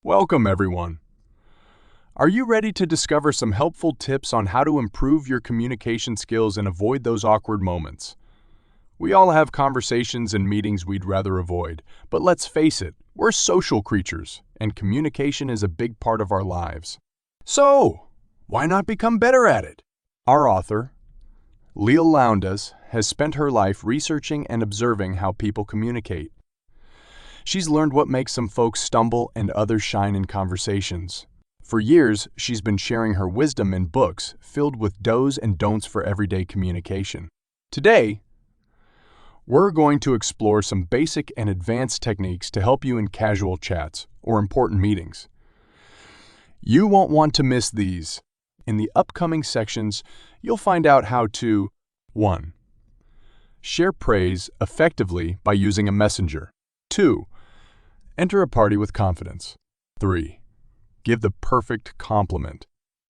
Welcome, everyone. Are you ready to discover some helpful tips on how to improve your communication skills and avoid those awkward moments? We all have conversations and meetings we'd rather avoid, but let's face it, we're social creatures, and communication is a big part of our lives. So, why not become better at it? Our author, Leah Lowndes, has spent her life researching and observing how people communicate. She's learned what makes some folks stumble and others shine in conversations. For years, she's been sharing her wisdom in books filled with do's and don'ts for everyday communication. Today, we're going to explore some basic and advanced techniques to help you in casual chats or important meetings. You won't want to miss these. In the upcoming sections, you'll find out how to 1. Share praise effectively by using a messenger. 2. Enter a party with confidence. 3. Give the perfect compliment.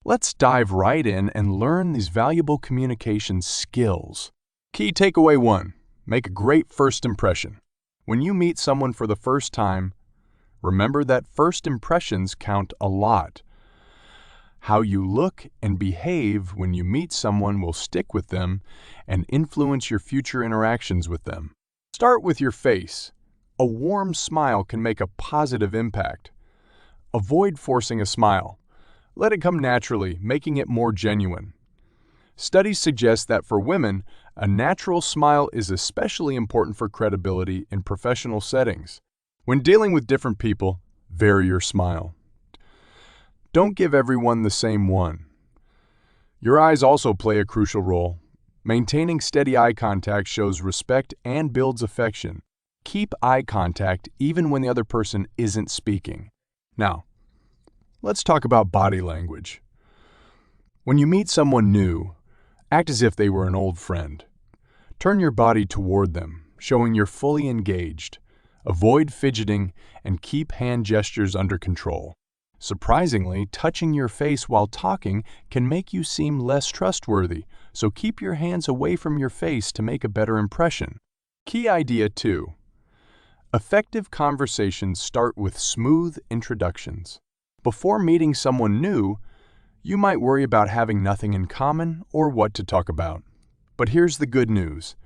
Let's dive right in and learn these valuable communication skills. Key takeaway 1. Make a great first impression. When you meet someone for the first time, remember that first impressions count a lot. How you look and behave when you meet someone will stick with them and influence your future interactions with them. Start with your face. A warm smile can make a positive impact. Avoid forcing a smile. Let it come naturally, making it more genuine. Studies suggest that for women, a natural smile is especially important for credibility in professional settings. When dealing with different people, vary your smile. Don't give everyone the same one. Your eyes also play a crucial role. Maintaining steady eye contact shows respect and builds affection. Keep eye contact even when the other person isn't speaking. Now, let's talk about body language. When you meet someone new, act as if they were an old friend. Turn your body toward them, showing you're fully engaged. Avoid fidgeting and keep hand gestures under control. Surprisingly, touching your face while talking can make you seem less trustworthy, so keep your hands away from your face to make a better impression. Key idea 2. Effective conversations start with smooth introductions. Before meeting someone new, you might worry about having nothing in common or what to talk about. But here's the good news.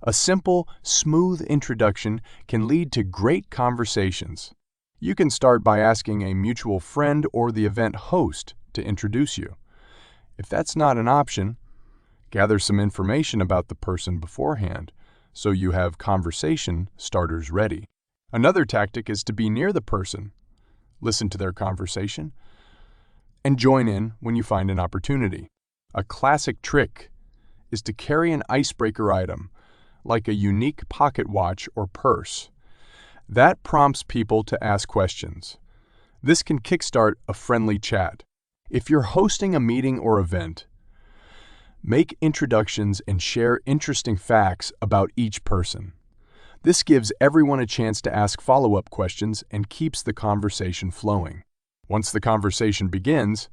A simple, smooth introduction can lead to great conversations. You can start by asking a mutual friend or the event host to introduce you. If that's not an option, gather some information about the person beforehand so you have conversation starters ready. Another tactic is to be near the person, listen to their conversation, and join in when you find an opportunity. A classic trick is to carry an icebreaker item, like a unique pocket watch or purse. That prompts people to ask questions. This can kickstart a friendly chat. If you're hosting a meeting or event, make introductions and share interesting facts about each person. This gives everyone a chance to ask follow-up questions and keeps the conversation flowing. Once the conversation begins,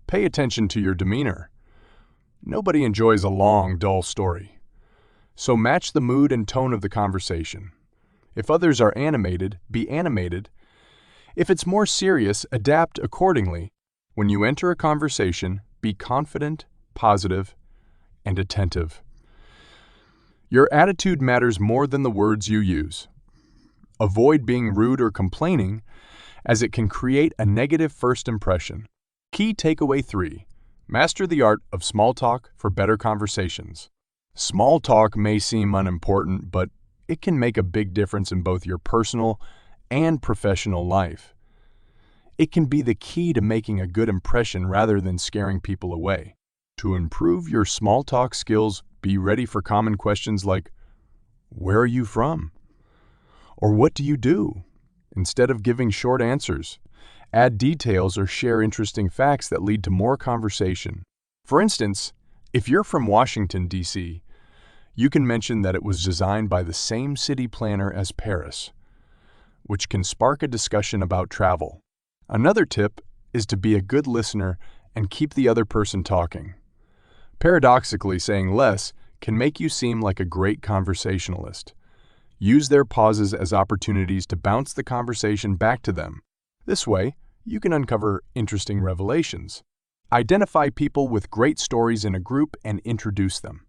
pay attention to your demeanor. Nobody enjoys a long, dull story. So match the mood and tone of the conversation. If others are animated, be animated. If it's more serious, adapt accordingly. When you enter a conversation, be confident, positive, and attentive. Your attitude matters more than the words you use. Avoid being rude or complaining, as it can create a negative first impression. Key takeaway 3. Master the art of small talk for better conversations. Small talk may seem unimportant, but it can make a big difference in both your personal and professional life. It can be the key to making a good impression rather than scaring people away. To improve your small talk skills, be ready for common questions like, "Where are you from?" or "What do you do?" Instead of giving short answers, add details or share interesting facts that lead to more conversation. For instance, if you're from Washington, D.C., you can mention that it was designed by the same city planner as Paris, which can spark a discussion about travel. Another tip is to be a good listener and keep the other person talking. Paradoxically, saying less can make you seem like a great conversationalist. Use their pauses as opportunities to bounce the conversation back to them. This way, You can uncover interesting revelations. Identify people with great stories in a group and introduce them.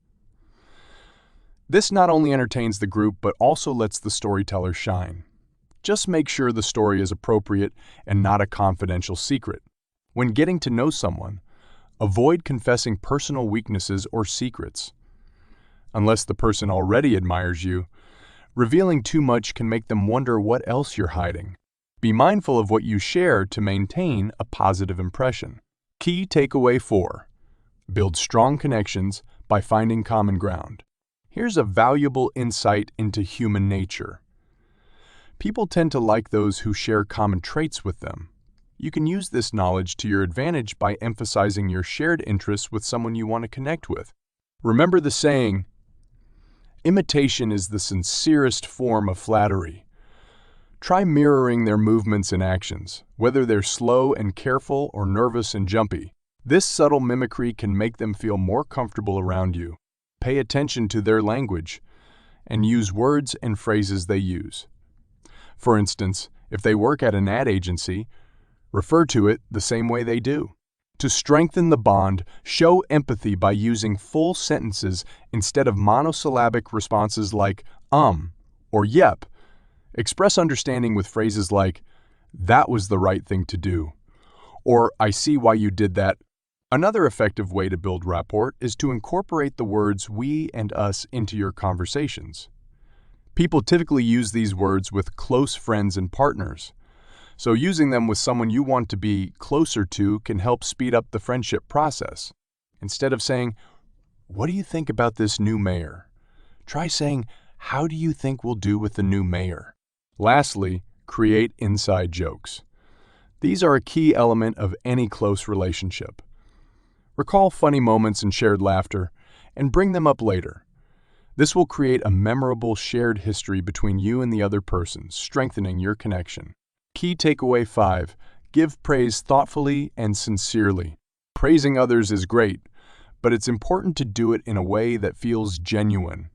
This not only entertains the group but also lets the storyteller shine. Just make sure the story is appropriate and not a confidential secret. When getting to know someone, avoid confessing personal weaknesses or secrets. Unless the person already admires you, revealing too much can make them wonder what else you're hiding. Be mindful of what you share to maintain a positive impression. Key takeaway 4. Build strong connections by finding common ground. Here's a valuable insight into human nature. People tend to like those who share common traits with them. You can use this knowledge to your advantage by emphasizing your shared interests with someone you want to connect with. Remember the saying, imitation is the sincerest form of flattery. Try mirroring their movements and actions, whether they're slow and careful or nervous and jumpy. This subtle mimicry can make them feel more comfortable around you. Pay attention to their language and use words and phrases they use. For instance, if they work at an ad agency, refer to it the same way they do. To strengthen the bond, show empathy by using full sentences instead of monosyllabic responses like or yep. Express understanding with phrases like, that was the right thing to do, or I see why you did that. Another effective way to build rapport is to incorporate the words we and us into your conversations. People typically use these words with close friends and partners, so using them with someone you want to be closer to can help speed up the friendship process. Instead of saying, what do you think about this new mayor? Try saying, how do you think we'll do with the new mayor? Lastly, create inside jokes. These are a key element of any close relationship. Recall funny moments and shared laughter, and bring them up later. This will create a memorable shared history between you and the other person, strengthening your connection. Key takeaway 5. Give praise thoughtfully and sincerely. Praising others is great, but it's important to do it in a way that feels genuine.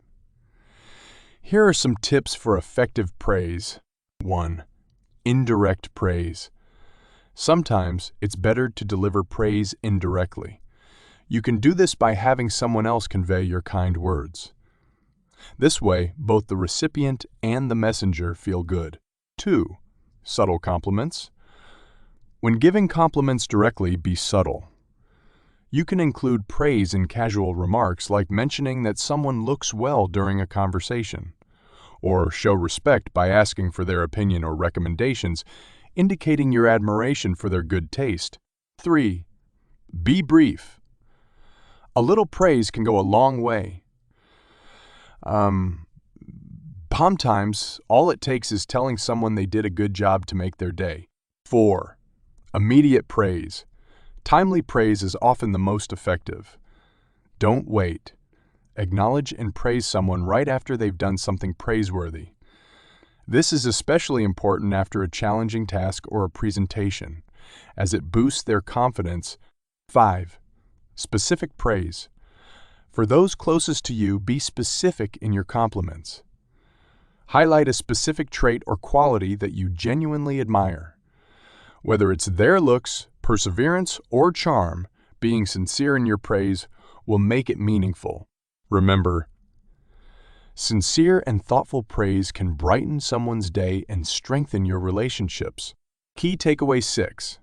Here are some tips for effective praise. 1. Indirect praise. Sometimes it's better to deliver praise indirectly. You can do this by having someone else convey your kind words. This way, both the recipient and the messenger feel good. 2. Subtle compliments. When giving compliments directly, be subtle. You can include praise in casual remarks like mentioning that someone looks well during a conversation, or show respect by asking for their opinion or recommendations, indicating your admiration for their good taste. 3. Be brief. A little praise can go a long way. Sometimes, all it takes is telling someone they did a good job to make their day. 4. Immediate praise. Timely praise is often the most effective. Don't wait. Acknowledge and praise someone right after they've done something praiseworthy. This is especially important after a challenging task or a presentation, as it boosts their confidence. 5. Specific praise. For those closest to you, be specific in your compliments. Highlight a specific trait or quality that you genuinely admire. Whether it's their looks, perseverance, or charm, being sincere in your praise will make it meaningful. Remember, sincere and thoughtful praise can brighten someone's day and strengthen your relationships. Key takeaway 6.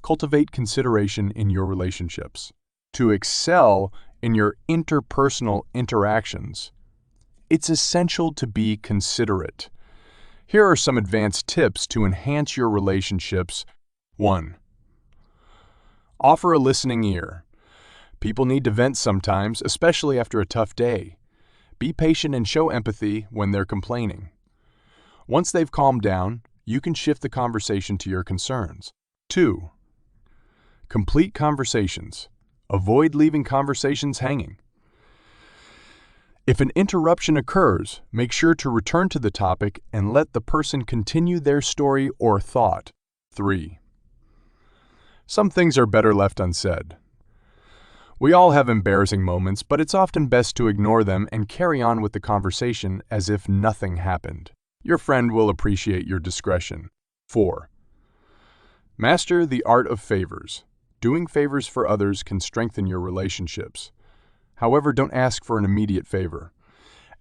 Cultivate consideration in your relationships. To excel in your interpersonal interactions, it's essential to be considerate. Here are some advanced tips to enhance your relationships. 1. Offer a listening ear. People need to vent sometimes, especially after a tough day. Be patient and show empathy when they're complaining. Once they've calmed down, you can shift the conversation to your concerns. 2. Complete conversations. Avoid leaving conversations hanging. If an interruption occurs, make sure to return to the topic and let the person continue their story or thought. 3. Some things are better left unsaid. We all have embarrassing moments, but it's often best to ignore them and carry on with the conversation as if nothing happened. Your friend will appreciate your discretion. 4. Master the art of favors. Doing favors for others can strengthen your relationships. However, don't ask for an immediate favor,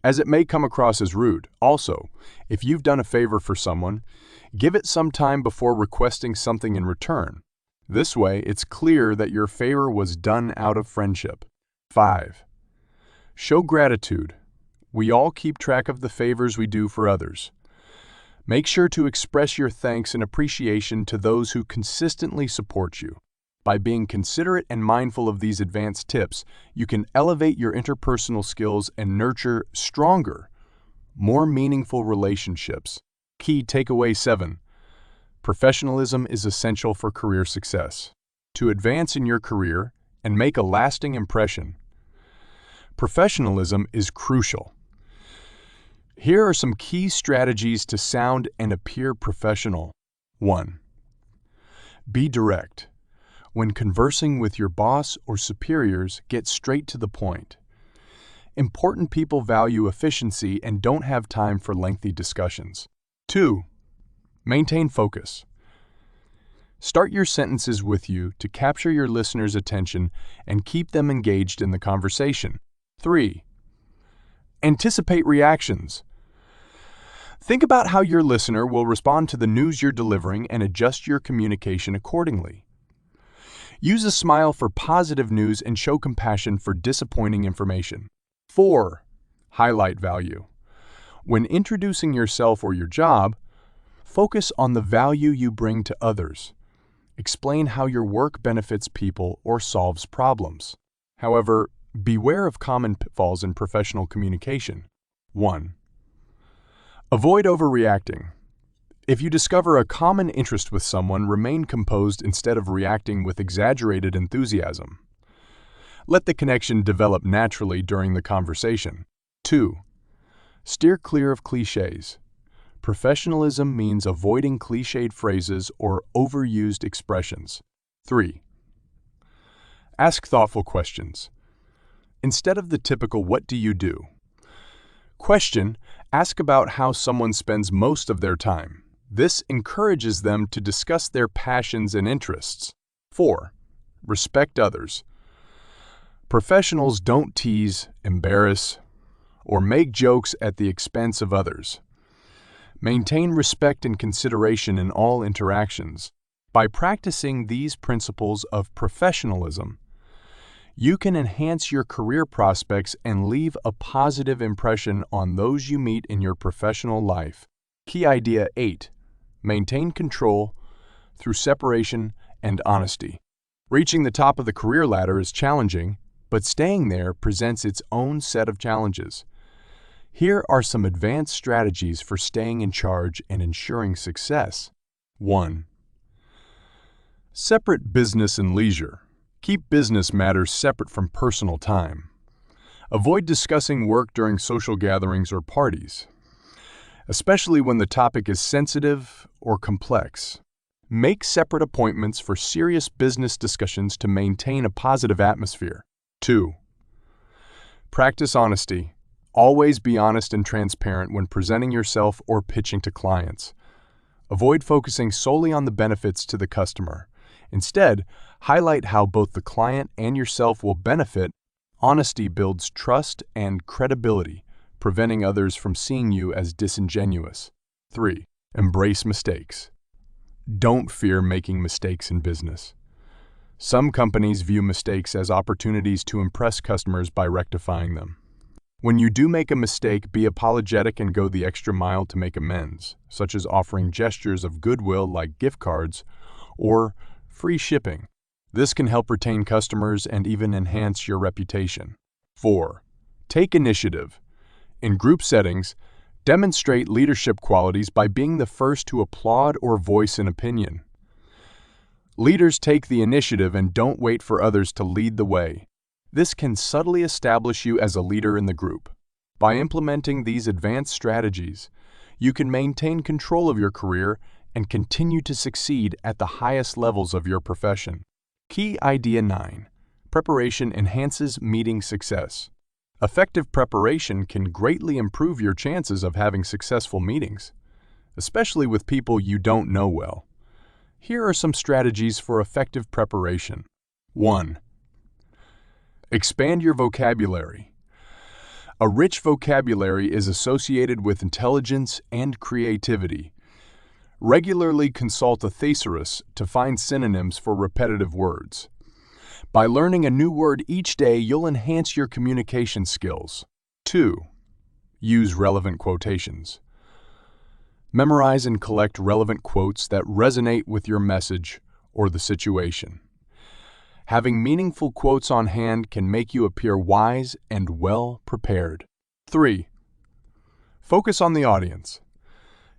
as it may come across as rude. Also, if you've done a favor for someone, give it some time before requesting something in return. This way, it's clear that your favor was done out of friendship. 5. Show gratitude. We all keep track of the favors we do for others. Make sure to express your thanks and appreciation to those who consistently support you. By being considerate and mindful of these advanced tips, you can elevate your interpersonal skills and nurture stronger, more meaningful relationships. Key takeaway 7. Professionalism is essential for career success. To advance in your career and make a lasting impression, professionalism is crucial. Here are some key strategies to sound and appear professional. 1. Be direct. When conversing with your boss or superiors, get straight to the point. Important people value efficiency and don't have time for lengthy discussions. 2. Maintain focus. Start your sentences with you to capture your listeners' attention and keep them engaged in the conversation. 3. Anticipate reactions. Think about how your listener will respond to the news you're delivering and adjust your communication accordingly. Use a smile for positive news and show compassion for disappointing information. 4. Highlight value. When introducing yourself or your job, focus on the value you bring to others. Explain how your work benefits people or solves problems. However, beware of common pitfalls in professional communication. 1. Avoid overreacting. If you discover a common interest with someone, remain composed instead of reacting with exaggerated enthusiasm. Let the connection develop naturally during the conversation. 2. Steer clear of cliches. Professionalism means avoiding cliched phrases or overused expressions. 3. Ask thoughtful questions. Instead of the typical "what do you do?" question, ask about how someone spends most of their time. This encourages them to discuss their passions and interests. 4. Respect others. Professionals don't tease, embarrass, or make jokes at the expense of others. Maintain respect and consideration in all interactions. By practicing these principles of professionalism, you can enhance your career prospects and leave a positive impression on those you meet in your professional life. Key idea 8. Maintain control through separation and honesty. Reaching the top of the career ladder is challenging, but staying there presents its own set of challenges. Here are some advanced strategies for staying in charge and ensuring success. 1. Separate business and leisure. Keep business matters separate from personal time. Avoid discussing work during social gatherings or parties, especially when the topic is sensitive or complex. Make separate appointments for serious business discussions to maintain a positive atmosphere. 2. Practice honesty. Always be honest and transparent when presenting yourself or pitching to clients. Avoid focusing solely on the benefits to the customer. Instead, highlight how both the client and yourself will benefit. Honesty builds trust and credibility, preventing others from seeing you as disingenuous. 3. Embrace mistakes. Don't fear making mistakes in business. Some companies view mistakes as opportunities to impress customers by rectifying them. When you do make a mistake, be apologetic and go the extra mile to make amends, such as offering gestures of goodwill like gift cards or free shipping. This can help retain customers and even enhance your reputation. 4. Take initiative. In group settings, demonstrate leadership qualities by being the first to applaud or voice an opinion. Leaders take the initiative and don't wait for others to lead the way. This can subtly establish you as a leader in the group. By implementing these advanced strategies, you can maintain control of your career and continue to succeed at the highest levels of your profession. Key idea 9. Preparation enhances meeting success. Effective preparation can greatly improve your chances of having successful meetings, especially with people you don't know well. Here are some strategies for effective preparation. 1. Expand your vocabulary. A rich vocabulary is associated with intelligence and creativity. Regularly consult a thesaurus to find synonyms for repetitive words. By learning a new word each day, you'll enhance your communication skills. 2. Use relevant quotations. Memorize and collect relevant quotes that resonate with your message or the situation. Having meaningful quotes on hand can make you appear wise and well prepared. 3. Focus on the audience.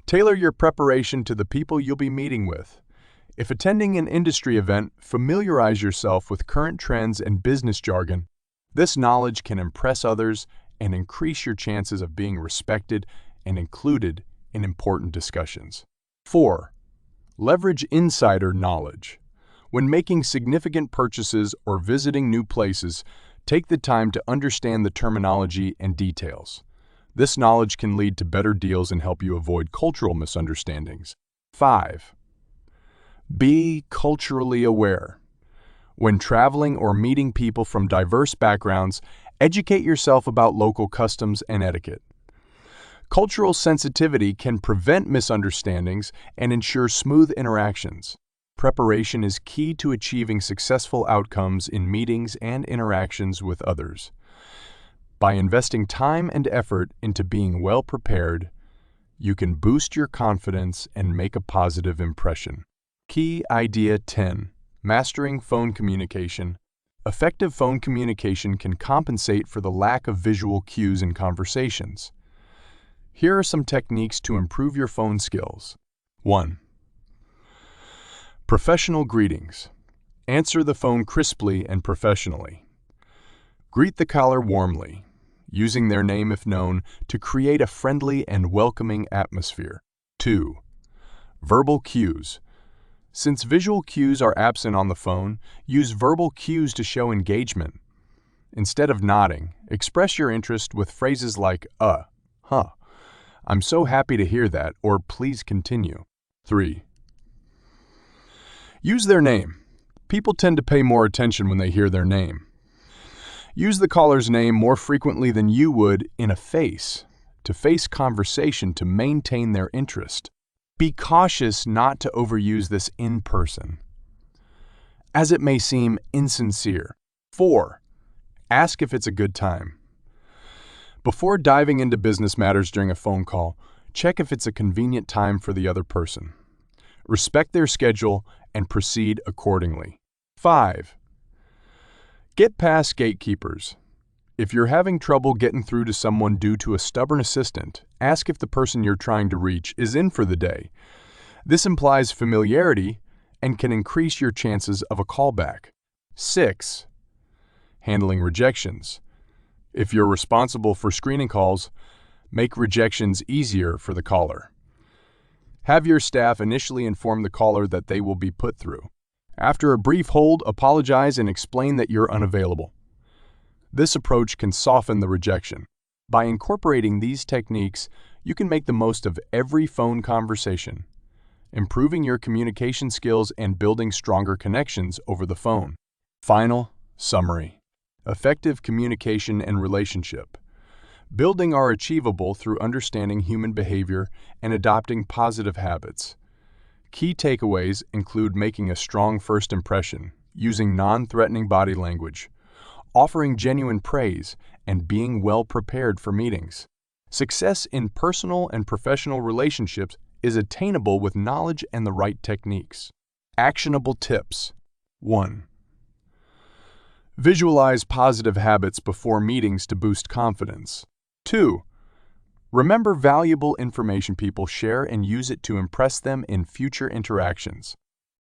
Tailor your preparation to the people you'll be meeting with. If attending an industry event, familiarize yourself with current trends and business jargon. This knowledge can impress others and increase your chances of being respected and included in important discussions. 4. Leverage insider knowledge. When making significant purchases or visiting new places, take the time to understand the terminology and details. This knowledge can lead to better deals and help you avoid cultural misunderstandings. 5. Be culturally aware. When traveling or meeting people from diverse backgrounds, educate yourself about local customs and etiquette. Cultural sensitivity can prevent misunderstandings and ensure smooth interactions. Preparation is key to achieving successful outcomes in meetings and interactions with others. By investing time and effort into being well prepared, you can boost your confidence and make a positive impression. Key Idea 10. Mastering phone communication. Effective phone communication can compensate for the lack of visual cues in conversations. Here are some techniques to improve your phone skills. 1. Professional greetings. Answer the phone crisply and professionally. Greet the caller warmly, using their name if known, to create a friendly and welcoming atmosphere. 2. Verbal cues. Since visual cues are absent on the phone, use verbal cues to show engagement. Instead of nodding, express your interest with phrases like, huh, I'm so happy to hear that, or please continue. 3. Use their name. People tend to pay more attention when they hear their name. Use the caller's name more frequently than you would in a face-to-face conversation to maintain their interest. Be cautious not to overuse this in person, as it may seem insincere. 4. Ask if it's a good time. Before diving into business matters during a phone call, check if it's a convenient time for the other person. Respect their schedule and proceed accordingly. 5. Get past gatekeepers. If you're having trouble getting through to someone due to a stubborn assistant, ask if the person you're trying to reach is in for the day. This implies familiarity and can increase your chances of a callback. 6. Handling rejections. If you're responsible for screening calls, make rejections easier for the caller. Have your staff initially inform the caller that they will be put through. After a brief hold, apologize and explain that you're unavailable. This approach can soften the rejection. By incorporating these techniques, you can make the most of every phone conversation, improving your communication skills and building stronger connections over the phone. Final summary. Effective communication and relationship. Building are achievable through understanding human behavior and adopting positive habits. Key takeaways include making a strong first impression, using non-threatening body language, offering genuine praise, and being well prepared for meetings. Success in personal and professional relationships is attainable with knowledge and the right techniques. Actionable tips. 1. Visualize positive habits before meetings to boost confidence. 2. Remember valuable information people share and use it to impress them in future interactions.